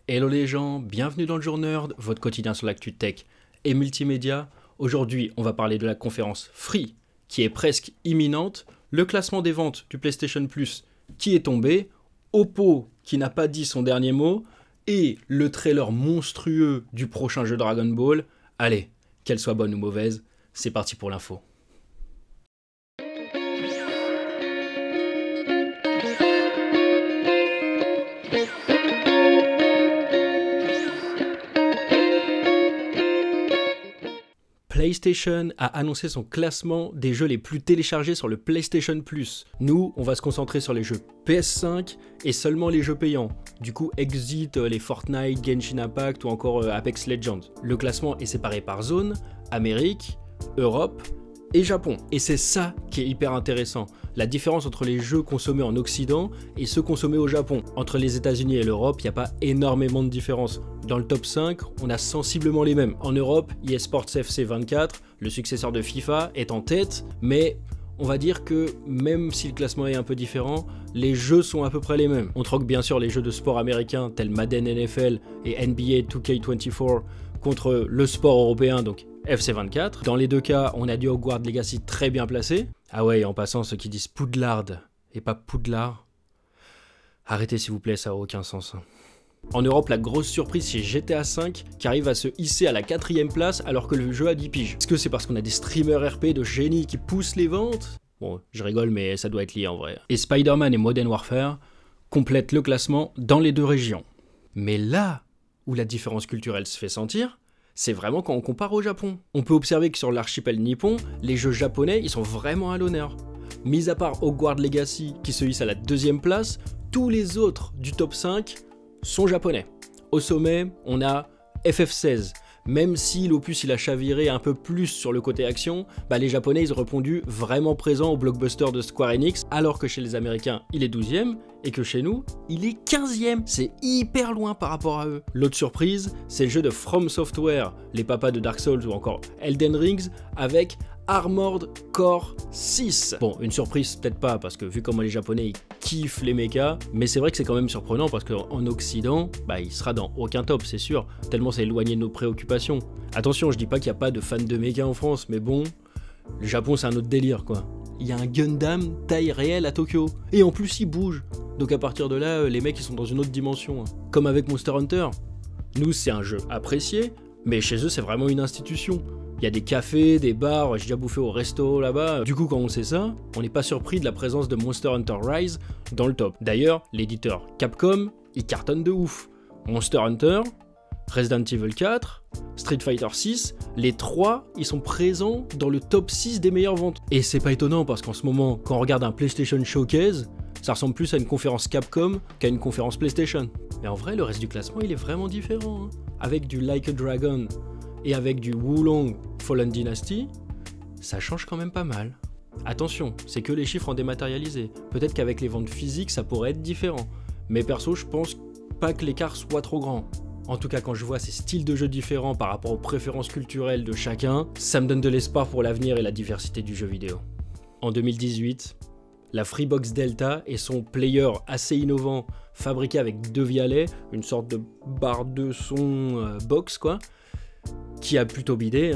Hello les gens, bienvenue dans le Jour Nerd, votre quotidien sur l'actu tech et multimédia. Aujourd'hui, on va parler de la conférence Free, qui est presque imminente, le classement des ventes du PlayStation Plus qui est tombé, Oppo qui n'a pas dit son dernier mot, et le trailer monstrueux du prochain jeu Dragon Ball. Allez, qu'elle soit bonne ou mauvaise, c'est parti pour l'info. PlayStation a annoncé son classement des jeux les plus téléchargés sur le PlayStation Plus. Nous, on va se concentrer sur les jeux PS5 et seulement les jeux payants. Du coup, exit les Fortnite, Genshin Impact ou encore Apex Legends. Le classement est séparé par zone, Amérique, Europe et Japon. Et c'est ça qui est hyper intéressant. La différence entre les jeux consommés en Occident et ceux consommés au Japon. Entre les États-Unis et l'Europe, il n'y a pas énormément de différence. Dans le top 5, on a sensiblement les mêmes. En Europe, eSports FC 24, le successeur de FIFA, est en tête, mais on va dire que même si le classement est un peu différent, les jeux sont à peu près les mêmes. On troque bien sûr les jeux de sport américains tels Madden NFL et NBA 2K24 contre le sport européen, donc FC24. Dans les deux cas, on a du Hogwarts Legacy très bien placé. Ah ouais, et en passant, ceux qui disent Poudlard et pas Poudlard, arrêtez s'il vous plaît, ça n'a aucun sens. En Europe, la grosse surprise, c'est GTA V qui arrive à se hisser à la 4ème place alors que le jeu a 10 piges. Est-ce que c'est parce qu'on a des streamers RP de génie qui poussent les ventes? Bon, je rigole, mais ça doit être lié en vrai. Et Spider-Man et Modern Warfare complètent le classement dans les deux régions. Mais là où la différence culturelle se fait sentir, c'est vraiment quand on compare au Japon. On peut observer que sur l'archipel nippon, les jeux japonais, ils sont vraiment à l'honneur. Mis à part Hogwarts Legacy qui se hisse à la 2ème place, tous les autres du top 5 sont japonais. Au sommet, on a FF16. Même si l'opus il a chaviré un peu plus sur le côté action, les japonais ils ont répondu vraiment présents au blockbuster de Square Enix, alors que chez les américains il est 12ème, et que chez nous il est 15ème. C'est hyper loin par rapport à eux. L'autre surprise, c'est le jeu de From Software, les papas de Dark Souls ou encore Elden Rings, avec Armored Core 6. Bon, une surprise peut-être pas, parce que vu comment les japonais ils kiffent les mechas, mais c'est vrai que c'est quand même surprenant parce qu'en Occident, il sera dans aucun top, c'est sûr, tellement c'est éloigné de nos préoccupations. Attention, je dis pas qu'il n'y a pas de fans de mechas en France, mais bon, le Japon c'est un autre délire quoi. Il y a un Gundam taille réelle à Tokyo, et en plus il bouge, donc à partir de là, les mecs ils sont dans une autre dimension. Comme avec Monster Hunter, nous c'est un jeu apprécié, mais chez eux c'est vraiment une institution. Il y a des cafés, des bars, j'ai déjà bouffé au resto là-bas. Du coup, quand on sait ça, on n'est pas surpris de la présence de Monster Hunter Rise dans le top. D'ailleurs, l'éditeur Capcom, il cartonne de ouf. Monster Hunter, Resident Evil 4, Street Fighter 6, les trois, ils sont présents dans le top 6 des meilleures ventes. Et c'est pas étonnant parce qu'en ce moment, quand on regarde un PlayStation Showcase, ça ressemble plus à une conférence Capcom qu'à une conférence PlayStation. Mais en vrai, le reste du classement, il est vraiment différent. Avec du Like a Dragon et avec du Wulong Fallen Dynasty, ça change quand même pas mal. Attention, c'est que les chiffres en dématérialisé. Peut-être qu'avec les ventes physiques, ça pourrait être différent. Mais perso, je pense pas que l'écart soit trop grand. En tout cas, quand je vois ces styles de jeux différents par rapport aux préférences culturelles de chacun, ça me donne de l'espoir pour l'avenir et la diversité du jeu vidéo. En 2018, la Freebox Delta et son player assez innovant, fabriqué avec deux vialets, une sorte de barre de son box quoi, qui a plutôt bidé,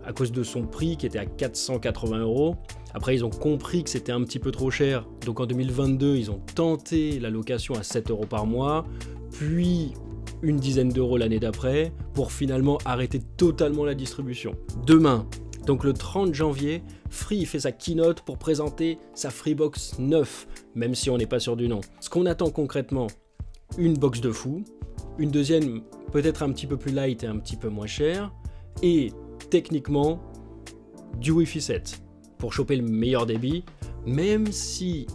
à cause de son prix qui était à 480 €. Après, ils ont compris que c'était un petit peu trop cher, donc en 2022, ils ont tenté la location à 7 € par mois, puis une dizaine d'euros l'année d'après, pour finalement arrêter totalement la distribution. Demain, donc le 30 janvier, Free fait sa keynote pour présenter sa Freebox 9, même si on n'est pas sûr du nom. Ce qu'on attend concrètement, une box de fou, une deuxième peut-être un petit peu plus light et un petit peu moins cher, et techniquement du Wi-Fi 7 pour choper le meilleur débit, même si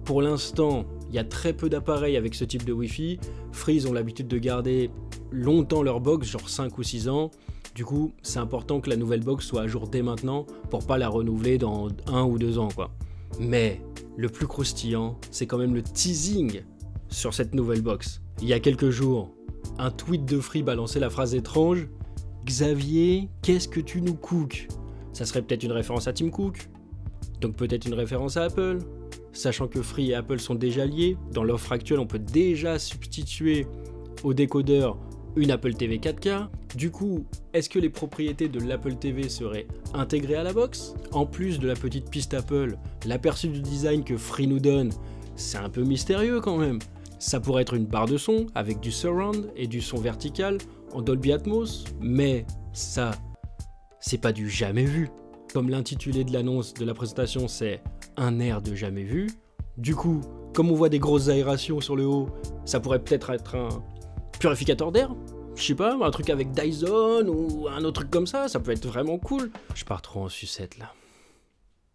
pour l'instant il y a très peu d'appareils avec ce type de Wi-Fi. Free ils ont l'habitude de garder longtemps leur box, genre 5 ou 6 ans, du coup c'est important que la nouvelle box soit à jour dès maintenant pour pas la renouveler dans 1 ou 2 ans quoi. Mais le plus croustillant, c'est quand même le teasing sur cette nouvelle box. Il y a quelques jours, un tweet de Free balançait la phrase étrange « Xavier, qu'est-ce que tu nous cookes ?» Ça serait peut-être une référence à Tim Cook, donc peut-être une référence à Apple. Sachant que Free et Apple sont déjà liés, dans l'offre actuelle on peut déjà substituer au décodeur une Apple TV 4K. Du coup, est-ce que les propriétés de l'Apple TV seraient intégrées à la box? En plus de la petite piste Apple, l'aperçu du design que Free nous donne, c'est un peu mystérieux quand même. Ça pourrait être une barre de son avec du surround et du son vertical en Dolby Atmos, mais ça, c'est pas du jamais vu. Comme l'intitulé de l'annonce de la présentation, c'est un air de jamais vu. Du coup, comme on voit des grosses aérations sur le haut, ça pourrait peut-être être un purificateur d'air. Je sais pas, un truc avec Dyson ou un autre truc comme ça peut être vraiment cool. Je pars trop en sucette là.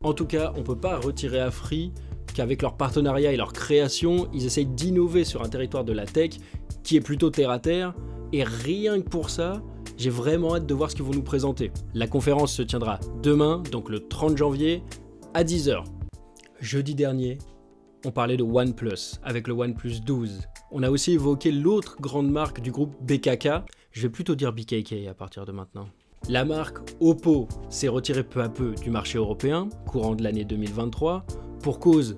En tout cas, on peut pas retirer à Free qu'avec leur partenariat et leur création, ils essayent d'innover sur un territoire de la tech qui est plutôt terre à terre, et rien que pour ça, j'ai vraiment hâte de voir ce qu'ils vont nous présenter. La conférence se tiendra demain, donc le 30 janvier, à 10h. Jeudi dernier, on parlait de OnePlus, avec le OnePlus 12. On a aussi évoqué l'autre grande marque du groupe BKK, je vais plutôt dire BKK à partir de maintenant. La marque Oppo s'est retirée peu à peu du marché européen, courant de l'année 2023, pour cause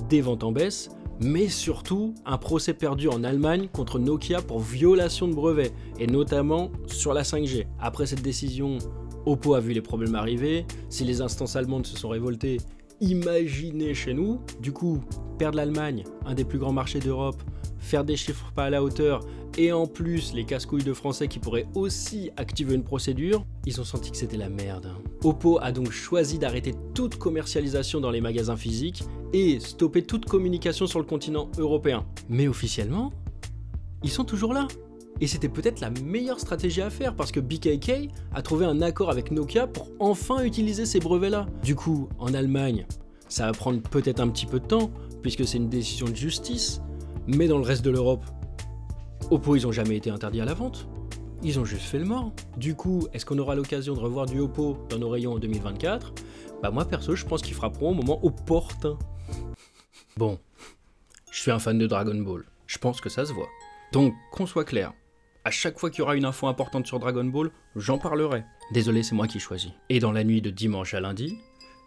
des ventes en baisse, mais surtout un procès perdu en Allemagne contre Nokia pour violation de brevets, et notamment sur la 5G. Après cette décision, Oppo a vu les problèmes arriver, si les instances allemandes se sont révoltées, imaginez chez nous. Du coup, perdre l'Allemagne, un des plus grands marchés d'Europe, faire des chiffres pas à la hauteur, et en plus les casse-couilles de Français qui pourraient aussi activer une procédure, ils ont senti que c'était la merde. Oppo a donc choisi d'arrêter toute commercialisation dans les magasins physiques et stopper toute communication sur le continent européen. Mais officiellement, ils sont toujours là. Et c'était peut-être la meilleure stratégie à faire parce que BKK a trouvé un accord avec Nokia pour enfin utiliser ces brevets-là. Du coup, en Allemagne, ça va prendre peut-être un petit peu de temps puisque c'est une décision de justice, mais dans le reste de l'Europe, Oppo, ils n'ont jamais été interdits à la vente. Ils ont juste fait le mort. Du coup, est-ce qu'on aura l'occasion de revoir du Oppo dans nos rayons en 2024 ? Bah moi perso, je pense qu'ils frapperont au moment opportun. Bon, je suis un fan de Dragon Ball. Je pense que ça se voit. Donc, qu'on soit clair, à chaque fois qu'il y aura une info importante sur Dragon Ball, j'en parlerai. Désolé, c'est moi qui choisis. Et dans la nuit de dimanche à lundi,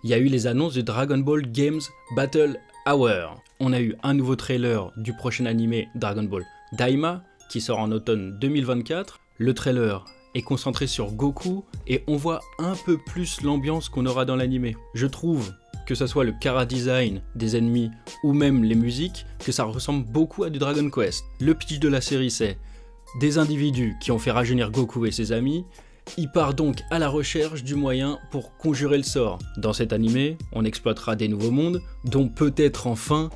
il y a eu les annonces de Dragon Ball Games Battle Hour. On a eu un nouveau trailer du prochain animé Dragon Ball Daima, qui sort en automne 2024. Le trailer est concentré sur Goku, et on voit un peu plus l'ambiance qu'on aura dans l'animé. Je trouve, que ce soit le chara design des ennemis, ou même les musiques, que ça ressemble beaucoup à du Dragon Quest. Le pitch de la série, c'est des individus qui ont fait rajeunir Goku et ses amis. Il part donc à la recherche du moyen pour conjurer le sort. Dans cet animé, on exploitera des nouveaux mondes, dont peut-être enfin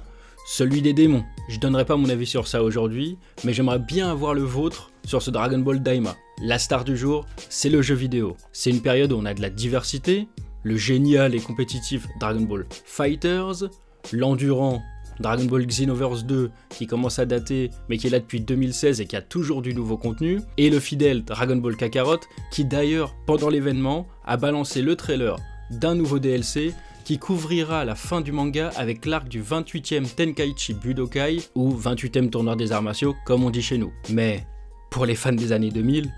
celui des démons. Je donnerai pas mon avis sur ça aujourd'hui, mais j'aimerais bien avoir le vôtre sur ce Dragon Ball Daima. La star du jour, c'est le jeu vidéo. C'est une période où on a de la diversité, le génial et compétitif Dragon Ball Fighters, l'endurant Dragon Ball Xenoverse 2 qui commence à dater mais qui est là depuis 2016 et qui a toujours du nouveau contenu, et le fidèle Dragon Ball Kakarot qui d'ailleurs pendant l'événement a balancé le trailer d'un nouveau DLC qui couvrira la fin du manga avec l'arc du 28e Tenkaichi Budokai ou 28e tournoi des arts martiaux comme on dit chez nous. Mais pour les fans des années 2000,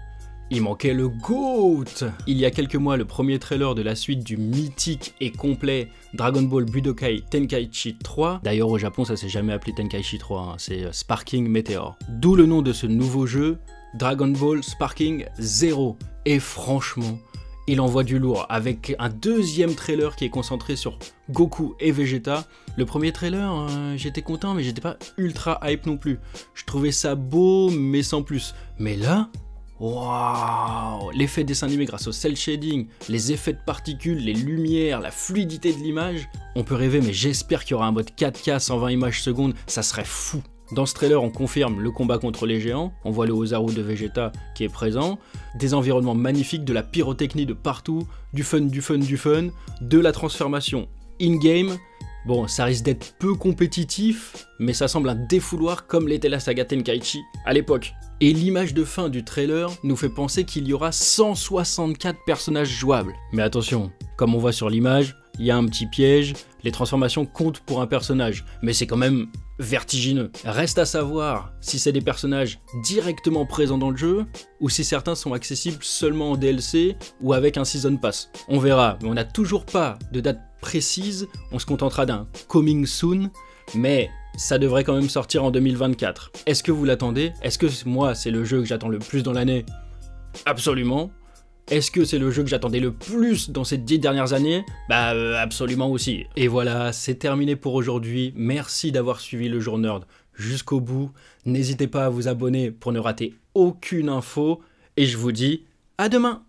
il manquait le GOAT. Il y a quelques mois, le premier trailer de la suite du mythique et complet Dragon Ball Budokai Tenkaichi 3. D'ailleurs au Japon ça s'est jamais appelé Tenkaichi 3, hein, c'est Sparking Meteor. D'où le nom de ce nouveau jeu, Dragon Ball Sparking Zero. Et franchement, il envoie du lourd, avec un deuxième trailer qui est concentré sur Goku et Vegeta. Le premier trailer, j'étais content, mais j'étais pas ultra hype non plus. Je trouvais ça beau, mais sans plus. Mais là, waouh, l'effet dessin animé grâce au cel shading, les effets de particules, les lumières, la fluidité de l'image. On peut rêver, mais j'espère qu'il y aura un mode 4K 120 images secondes, ça serait fou. Dans ce trailer, on confirme le combat contre les géants, on voit le Ozaru de Vegeta qui est présent, des environnements magnifiques, de la pyrotechnie de partout, du fun, de la transformation in-game. Bon, ça risque d'être peu compétitif, mais ça semble un défouloir comme l'était la saga Tenkaichi à l'époque. Et l'image de fin du trailer nous fait penser qu'il y aura 164 personnages jouables. Mais attention, comme on voit sur l'image, il y a un petit piège, les transformations comptent pour un personnage, mais c'est quand même vertigineux. Reste à savoir si c'est des personnages directement présents dans le jeu, ou si certains sont accessibles seulement en DLC ou avec un Season Pass. On verra, mais on n'a toujours pas de date précise, on se contentera d'un coming soon, mais ça devrait quand même sortir en 2024. Est-ce que vous l'attendez? Est-ce que moi, c'est le jeu que j'attends le plus dans l'année? Absolument. Est-ce que c'est le jeu que j'attendais le plus dans ces 10 dernières années? Absolument aussi. Et voilà, c'est terminé pour aujourd'hui. Merci d'avoir suivi le Jour Nerd jusqu'au bout. N'hésitez pas à vous abonner pour ne rater aucune info. Et je vous dis à demain!